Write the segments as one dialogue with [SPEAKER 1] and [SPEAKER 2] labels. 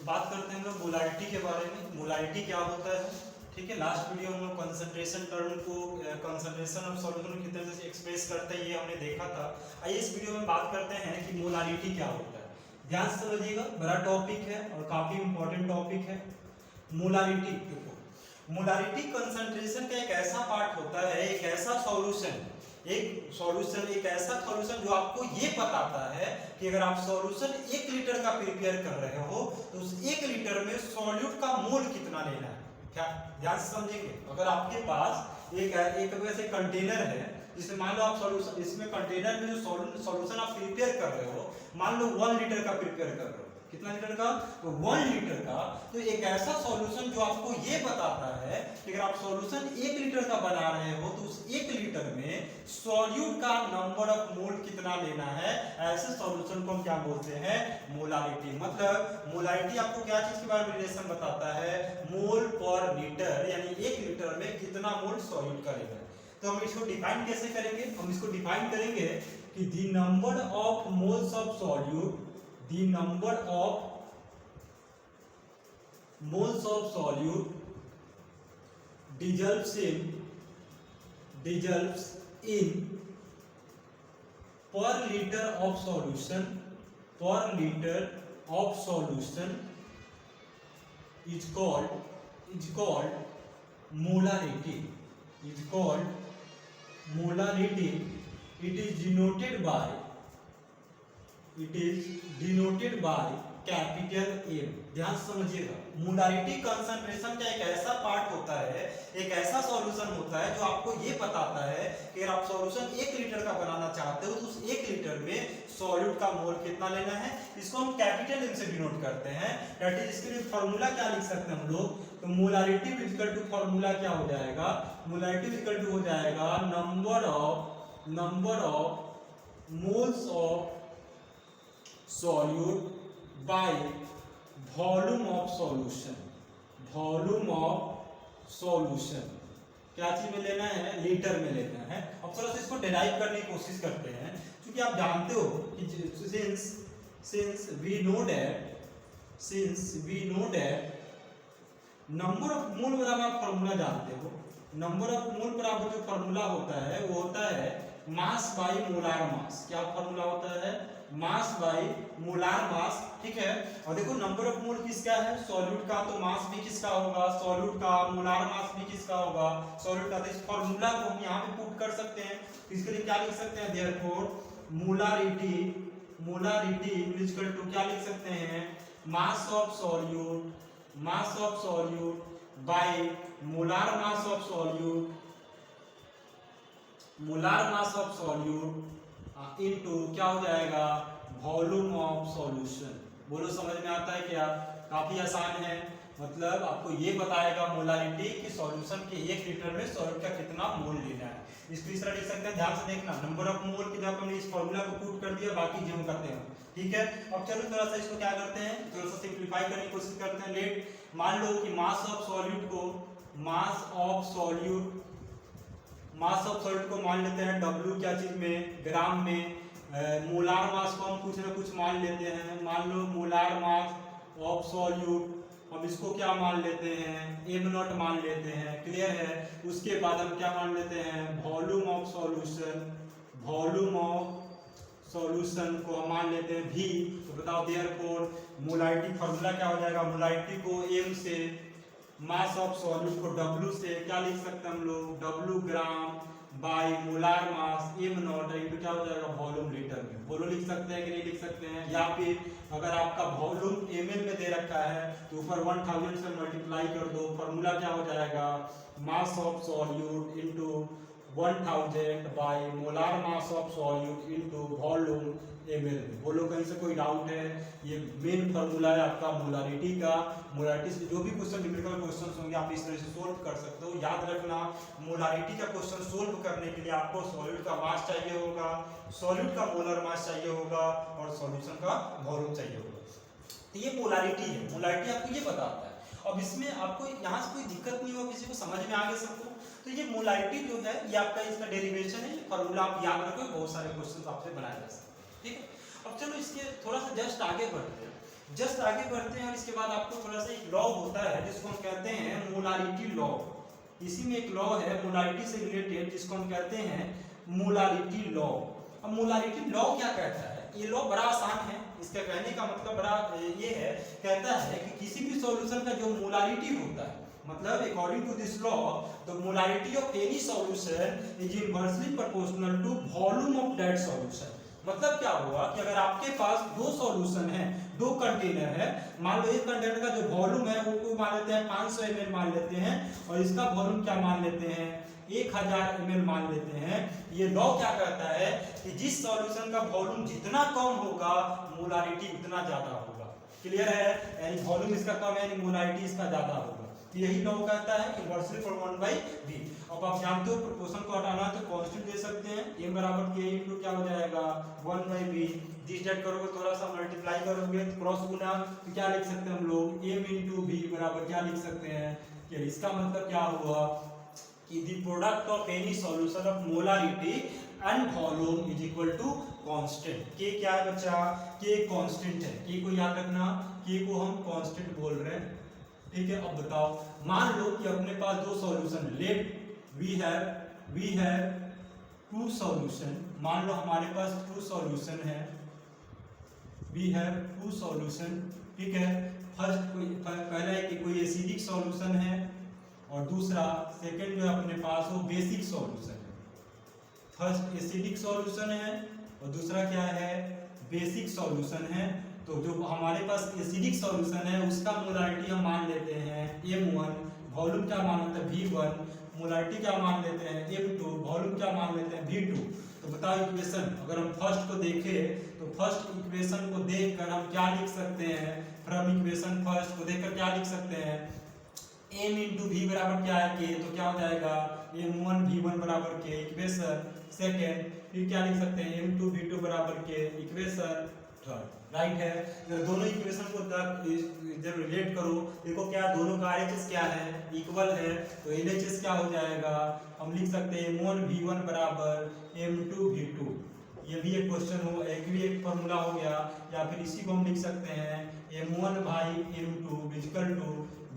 [SPEAKER 1] बात करते हैं हम लोग मोलारिटी के बारे में। मोलारिटी क्या होता है, ठीक है। लास्ट वीडियो में हम लोग कंसंट्रेशन टर्म को, कंसंट्रेशन ऑफ सॉल्यूशन किस तरह से एक्सप्रेस करते हैं ये हमने देखा था। आइए इस वीडियो में बात करते हैं कि मोलारिटी क्या होता है। ध्यान से समझिएगा, बड़ा टॉपिक है और काफी इंपॉर्टेंट टॉपिक है मोलारिटी। मोलारिटी कंसंट्रेशन का एक ऐसा पार्ट होता है, एक ऐसा सॉल्यूशन, एक ऐसा सॉल्यूशन जो आपको ये बताता है कि अगर आप सॉल्यूशन 1 लीटर का प्रिपेयर कर रहे हो तो उस 1 लीटर में सॉल्यूट का मोल कितना लेना है। क्या ध्यान से समझेंगे। अगर आपके पास एक वैसे कंटेनर है जिसमें मान लो आप सॉल्यूशन, इसमें कंटेनर में जो सॉल्यूशन आप प्रिपेयर कर रहे हो, मान लो 1 लीटर का प्रिपेयर कर रहे हो, कितना लीटर का, तो 1 लीटर का। तो एक ऐसा सॉल्यूशन जो आपको ये बताता है कि अगर आप सॉल्यूशन 1 लीटर का बना रहे हो तो उस 1 लीटर में सॉल्यूट का नंबर ऑफ मोल कितना लेना है, ऐसे सॉल्यूशन को हम क्या बोलते हैं, मोलारिटी। मतलब मोलारिटी आपको क्या चीज के बारे में रिलेशन बताता है, मोल पर लीटर, यानी 1 लीटर में कितना मोल सॉल्यूट का लेना है। तो हम इसको डिफाइन कैसे करेंगे, हम इसको डिफाइन करेंगे कि the number of moles of solute, the number of moles of solute dissolves in per liter of solution is called molarity. It is denoted by capital M। ध्यान से समझिएगा, मोलारिटी कंसंट्रेशन का एक ऐसा पार्ट होता है, एक ऐसा सॉल्यूशन होता है जो आपको ये बताता है कि अगर आप सॉल्यूशन 1 लीटर का बनाना चाहते हो तो उस 1 लीटर में सॉल्यूट का मोल कितना लेना है, इसको हम कैपिटल M से डिनोट करते हैं। दैट इज, इसके लिए फार्मूला क्या लिख सकते हैं हम लोग, तो मोलारिटी इक्वल टू फार्मूला क्या हो जाएगा, मोलारिटी इक्वल टू हो जाएगा number of moles of solute by volume of solution। क्या चीज में लेना है, लीटर में लेना है। अब थोड़ा सा इसको डिराइव करने की कोशिश करते हैं, क्योंकि आप जानते हो कि since we know that number of mole बराबर, आप फॉर्मूला जानते हो, नंबर ऑफ मोल बराबर जो फॉर्मूला होता है वो होता है मास बाई मोलार मास। क्या फॉर्मूला होता है, मास बाई मोलार मास, ठीक है। और देखो नंबर ऑफ मोल किसका है, सॉल्यूट का, तो मास भी किसका होगा, सॉल्यूट का, मोलार मास भी किसका होगा, सॉल्यूट का। तो इस फॉर्मूला को हम यहाँ पे पुट कर सकते हैं। तो इसके लिए क्या लिख सकते हैं, देयरफॉर मोलारिटी इक्वल टू क्या लिख सकते हैं, मास of solute bye molar mass of solute into क्या हो जाएगा, वॉल्यूम ऑफ सॉल्यूशन। बोलो समझ में आता है क्या, काफी आसान है। मतलब आपको ये बताएगा मोलारिटी कि सॉल्यूशन के 1 लीटर में सॉल्यूट का कितना मोल लेना है। इसको इस तरह लिख सकते हैं, ध्यान से देखना, नंबर ऑफ मोल की जब हमने इस फॉर्मूला को पुट कर दिया, बाकी जो करते हैं, ठीक है। अब चलो थोड़ा सा इसको क्या करते हैं, थोड़ा सा सिंप्लीफाई करने की कोशिश करते हैं। लेट मान लो कि मास ऑफ सॉल्यूट को मान लेते हैं W, क्या चीज में, ग्राम में। मोलार मास को हम कुछ ना कुछ मान लेते हैं, मान लो मोलार मास ऑफ सॉल्यूट, हम इसको क्या मान लेते हैं, m0 मान लेते हैं, क्लियर है। उसके बाद हम क्या मान लेते हैं, वॉल्यूम ऑफ सॉल्यूशन को हम मान लेते हैं V। तो बताओ देयरफॉर मोलारिटी फॉर्मूला क्या हो जाएगा, मोलारिटी को M से, मास ऑफ सॉल्यूट को W से क्या लिख सकते हैं हम लोग, W ग्राम बाय मोलार मास m0 इनटू क्या हो जाएगा, वॉल्यूम लीटर में। बोलो लिख सकते हैं कि नहीं लिख सकते हैं। या फिर अगर आपका वॉल्यूम ml में दे रखा है तो ऊपर 1000 से मल्टीप्लाई कर दो, फॉर्मूला क्या हो जाएगा, mass of solute into 1000 by molar mass of solute into volume ml। बोलो कहीं से कोई डाउट है, ये मेन फॉर्मूला है आपका मोलारिटी का। मोलारिटी से जो भी क्वेश्चन, न्यूमेरिकल क्वेश्चंस होंगे आप इस तरह से सोल्व कर सकते हो। याद रखना, मोलारिटी का क्वेश्चन सोल्व करने के लिए आपको सॉल्यूट का मास चाहिए होगा, सॉल्यूट का मोलर मास चाहिए होगा और सॉल्यूशन का वॉल्यूम चाहिए होगा। तो ये मोलारिटी है, मोलारिटी आपको ये बताता है। अब इसमें आपको यहाँ से कोई दिक्कत नहीं हो, किसी को समझ में आ गया सबको। तो ये मोलारिटी जो है ये आपका इसका डेरिवेशन है, फॉर्मूला आप याद रखो, बहुत सारे क्वेश्चन आपसे बनाए जा सकते हैं, ठीक है। अब चलो इसके थोड़ा सा जस्ट आगे बढ़ते हैं जस्ट आगे बढ़ते हैं और इसके बाद आपको थोड़ा सा एक लॉ होता है जिसको हम कहते हैं मोलारिटी लॉ। इसी में एक लॉ है मोलारिटी से रिलेटेड जिसको हम कहते हैं मोलारिटी लॉ। अब मोलारिटी लॉ क्या कहता है? ये लॉ बड़ा आसान है, इसका कहने का मतलब बड़ा ये है, कहता है कि किसी भी सॉल्यूशन का जो मोलारिटी होता है, मतलब according to this law the molarity of any solution is inversely proportional to volume of that solution. मतलब क्या हुआ कि अगर आपके पास दो सॉल्यूशन है, दो कंटेनर है, मान लो एक कंटेनर का जो वॉल्यूम है वो मान लेते हैं 500 ml मान लेते हैं और इसका वॉल्यूम क्या मान लेते हैं 1000 ml मान लेते हैं। ये लॉ क्या कहता है कि जिस सॉल्यूशन का वॉल्यूम जितना कम होगा मोलारिटी उतना ज्यादा होगा। क्लियर है? यानी वॉल्यूम इसका कम है यानी मोलारिटी इसका ज्यादा होगा। तो यही लॉ कहता है इनवर्सली फॉर 1/v। अब आप जानते हो प्रोपोर्शन को हटाना है तो कांस्टेंट दे सकते हैं, m बराबर k इनटू क्या हो जाएगा 1/v। डिवाइड करोगे थोड़ा सा मल्टीप्लाई करोगे तो क्रॉस गुना तो क्या लिख सकते हैं हम लोग m इनटू v बराबर क्या लिख सकते हैं कि इसका मतलब क्या हुआ कि the product of any solution of molarity and volume is equal to constant. k क्या है बच्चा? k कांस्टेंट है, k को याद रखना, k को हम कांस्टेंट बोल रहे हैं। ठीक है, अब बताओ मान लो कि अपने पास दो solution let we have two solution. मान लो हमारे पास टू सॉल्यूशन है, वी हैव टू सॉल्यूशन। ठीक है, फर्स्ट पहला है कि कोई एसिडिक सॉल्यूशन है और दूसरा सेकंड जो अपने पास वो बेसिक सॉल्यूशन है। फर्स्ट एसिडिक सॉल्यूशन है और दूसरा क्या है बेसिक सॉल्यूशन है। तो जो हमारे पास एसिडिक सॉल्यूशन है उसका मोलारिटी हम मान लेते हैं m1, वॉल्यूम क्या मान लेते हैं v1, मोलारिटी क्या मान लेते हैं m2, वॉल्यूम क्या मान लेते हैं v2। तो बताओ इक्वेशन अगर हम फर्स्ट को देखें तो फर्स्ट इक्वेशन को देखकर हम क्या लिख सकते हैं, फ्रॉम इक्वेशन फर्स्ट को देखकर क्या लिख सकते हैं m इंटू v बराबर क्या है k, तो क्या हो जाएगा m1 v1 बराबर k इक्वेशन सेकेंड। फिर क्या लिख सकते हैं m2 v2 बराबर k इक्वेशन थर्ड। राइट है? दोनों इक्वेशन को जब रिलेट करो देखो क्या दोनों का RHS क्या है इक्वल है, तो LHS क्या हो जाएगा हम लिख सकते हैं m1 v1 बराबर m2 v2। ये भी एक क्वेश्चन हो, एक भी एक फॉर्मूला हो गया। या फिर इसी को हम लिख सकते हैं m1 by m2 equal to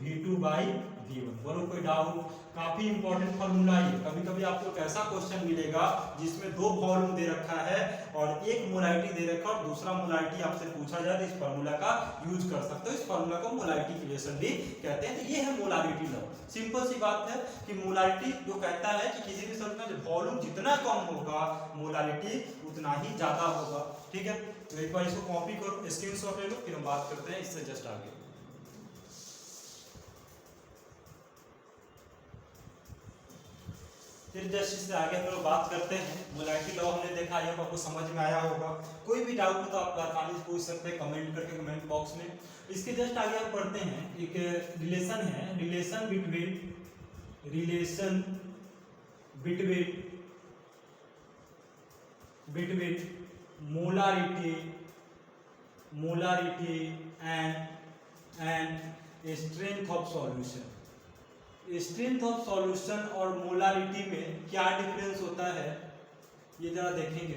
[SPEAKER 1] v2 by v1। बोलो कोई डाउट? काफी इंपॉर्टेंट फॉर्मूला है। कभी कभी आपको ऐसा क्वेश्चन मिलेगा जिसमें दो वॉल्यूम दे रखा है और एक मोलारिटी दे रखा है और दूसरा मोलारिटी आपसे पूछा जाए तो इस फॉर्मूला का यूज कर सकते हो। इस फॉर्मूला को मोलारिटी इक्वेशन भी कहते हैं। तो ये है मोलारिटी लॉ। सिंपल सी बात है कि मोलारिटी जो कहता है कि किसी भी सॉल्यूशन में वॉल्यूम जितना कम होगा मोलारिटी उतना ही ज्यादा होगा। ठीक है, तो एक बार इसको कॉपी करो, स्क्रीनशॉट ले लो, फिर हम बात करते हैं इससे जस्ट आगे। फिर जस्ट इससे आगे हम लोग बात करते हैं मोलारिटी लॉ। हमने देखा ये आपको समझ में आया होगा। कोई भी डाउट हो तो आप आसानी से पूछ सकते हैं कमेंट करके कमेंट बॉक्स में। इसके जस्ट आगे हम पढ़ते हैं एक रिलेशन है, relation between molarity and strength of solution. Strength of solution और मोलारिटी में क्या डिफरेंस होता है ये जरा देखेंगे।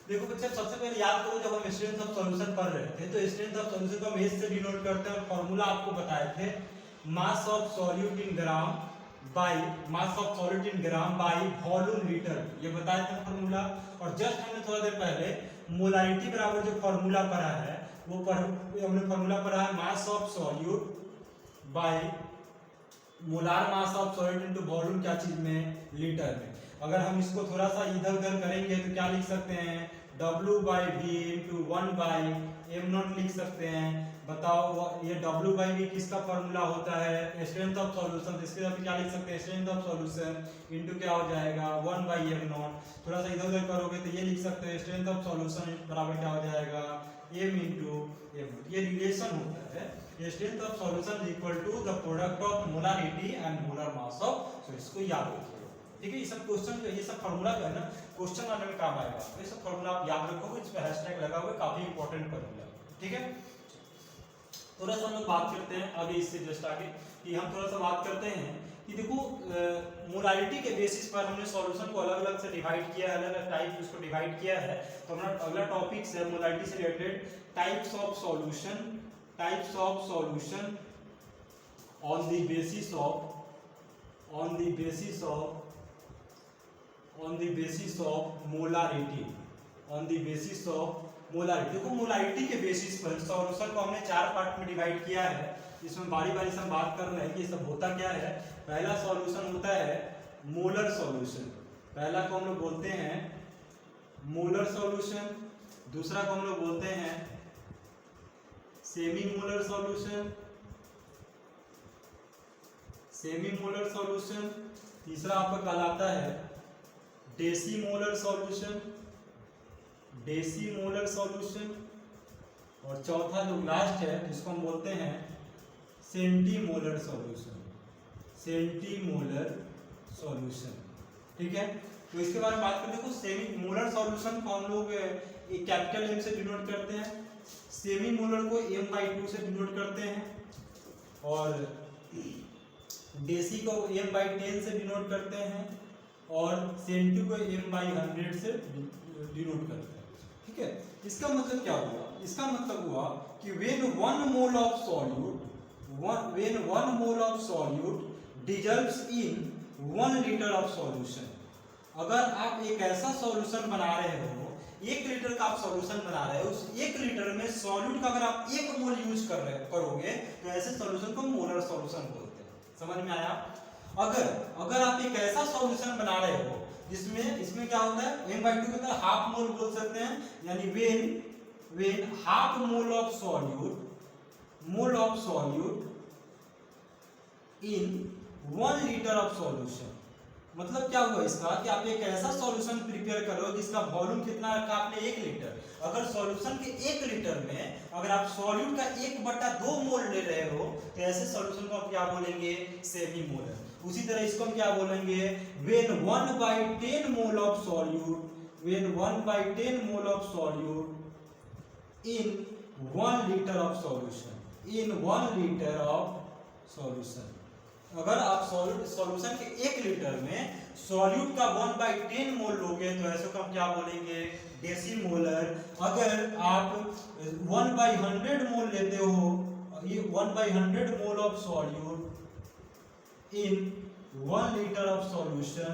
[SPEAKER 1] देखो बच्चा सबसे पहले याद करो जब हम स्ट्रेंथ ऑफ सॉल्यूशन पढ़ रहे थे तो स्ट्रेंथ ऑफ सॉल्यूशन को हम एच से डिनोट करते हैं और फॉर्मूला आपको बताए थे मास of solute in gram by volume litre, ये बताया था फॉर्मूला। और जस्ट हमने थोड़ा देर पहले मोलारिटी बराबर जो फॉर्मूला पढ़ा है वो हमने फॉर्मूला पढ़ा है मास of solute by molar mass of solute into volume क्या चीज में लीटर में। अगर हम इसको थोड़ा सा इधर उधर करेंगे तो क्या लिख सकते हैं W/V इनटू 1/m0 लिख सकते हैं। बताओ ये W/V किसका फॉर्मूला होता है स्ट्रेंथ ऑफ सॉल्यूशन। इसके साथ क्या लिख सकते हैं स्ट्रेंथ ऑफ सॉल्यूशन इनटू क्या हो जाएगा 1/m0। थोड़ा सा इधर उधर करोगे तो ये लिख सकते हैं स्ट्रेंथ ऑफ सॉल्यूशन बराबर क्या हो जाएगा m इनटू m। ये रिलेशन होता है strength of solution equal to the product of molarity and molar mass of. So इसको याद रखिए। ठीक है, ये सब क्वेश्चन ये सब फॉर्मूला जो है ना क्वेश्चन आने में काम आएगा। ये सब फॉर्मूला आप याद रखोगे, इस पे हैशटैग लगा हुआ है, काफी इंपॉर्टेंट फॉर्मूला। ठीक है, थोड़ा सा हम लोग बात करते हैं आगे इससे जस्ट आगे कि हम थोड़ा सा बात करते हैं कि देखो मोलारिटी के बेसिस पर हमने सॉल्यूशन को अलग अलग से डिवाइड किया है, अलग अलग टाइप उसको डिवाइड किया है। तो हमारा अगला टॉपिक है मोलारिटी से related types of solution types of solution on the basis of molarity. देखो मोलारिटी के बेसिस पर सॉल्यूशन को हमने 4 पार्ट में डिवाइड किया है। इसमें बारी बारी से हम बात कर रहे हैं कि सब होता क्या है। पहला सॉल्यूशन होता है मोलर सॉल्यूशन, पहला को हम लोग बोलते हैं मोलर सॉल्यूशन। दूसरा को हम लोग बोलते हैं सेमी मोलर सॉल्यूशन। तीसरा आपका कहलाता है डेसीमोलर सॉल्यूशन। और चौथा जो लास्ट है जिसको हम बोलते हैं सेंटीमोलर सॉल्यूशन। ठीक है, तो इसके बारे में बात करें। देखो सेमी मोलर सॉल्यूशन को हम लोग कैपिटल M से डिनोट करते हैं, सेमी मोलर को M/2 से डिनोट करते हैं, और डेसी को M/10 से डिनोट करते हैं, और सेंटी को M/100 से डिनोट करते हैं। ठीक है, इसका मतलब क्या हुआ? इसका मतलब हुआ कि when 1 mole of solute dissolves in 1 liter of solution। अगर आप एक ऐसा सॉल्यूशन बना रहे हो, 1 लीटर का आप सॉल्यूशन बना रहे हो, उस 1 लीटर में सॉल्यूट का अगर आप 1 मोल यूज करोगे तो ऐसे सॉल्यूशन को मोलर सॉल्यूशन बोलते हैं। समझ में आया? अगर आप एक ऐसा सॉल्यूशन बना रहे हो जिसमें इसमें क्या होता है, M/2 के अंदर हाफ मोल बोल सकते हैं, यानी when half mole of solute in 1 liter of solution। मतलब क्या हुआ इसका कि आप एक ऐसा सॉल्यूशन प्रिपेयर करो जिसका वॉल्यूम कितना रखा आपने 1 लीटर। अगर सॉल्यूशन के 1 लीटर में अगर आप सॉल्यूट का 1/2 मोल ले रहे हो तो ऐसे सॉल्यूशन को आप क्या बोलेंगे, सेमी मोलर। उसी तरह इसको हम क्या बोलेंगे, when 1/10 mole of solute in 1 liter of solution। अगर आप सॉल्यूशन के 1 लीटर में सॉल्यूट का 1/10 मोल लोगे तो ऐसे को हम क्या बोलेंगे, डेसीमोलर। अगर आप 1/100 मोल लेते हो, ये 1/100 mole of solute in 1 litre of solution,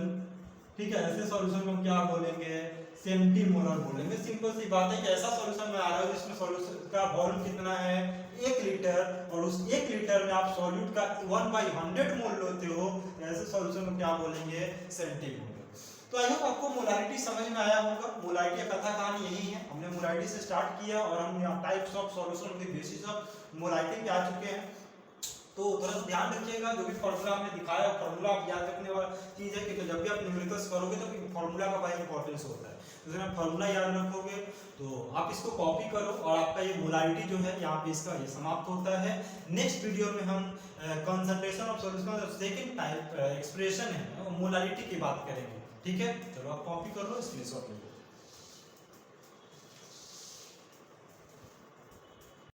[SPEAKER 1] ठीक है, ऐसे सॉल्यूशन को हम क्या बोलेंगे, सेंटीमोलर बोलेंगे। सिंपल सी बात है कि ऐसा सॉल्यूशन में आ रहा है जिसमें सॉल्यूशन का वॉल्यूम कितना है, 1 लीटर, और उस 1 लीटर में आप सॉल्यूट का 1/100 मोल लेते हो, ऐसे सॉल्यूशन को क्या बोलेंगे, सेंटीमोलर। तो आई होप आपको मोलारिटी समझ में आया होगा। मोलारिटी का कथा कहानी यही है। हमने मोलारिटी से स्टार्ट किया और हम यहाँ टाइप्स ऑफ सॉल्यूशन के बेसिस ऑफ मोलारिटी पे आ चुके हैं। तो थोड़ा सा ध्यान रखिएगा, जो भी फॉर्मूला हमने दिखाया फॉर्मूला आप याद रखने वाला चीज है कि जब भी आप न्यूमेरिकल्स करोगे तो फॉर्मूला का बड़ा इंपॉर्टेंस होता है। तो जब आप फॉर्मूला याद रखोगे तो आप इसको कॉपी करो और आपका ये मोलारिटी जो है यहाँ पे इसका ये समाप्त होता है। नेक्स्ट वीडियो में हम concentration of solution second type expression है मोलारिटी की बात करेंगे। ठीक है, चलो आप कॉपी कर लो, स्क्रीनशॉट ले लो।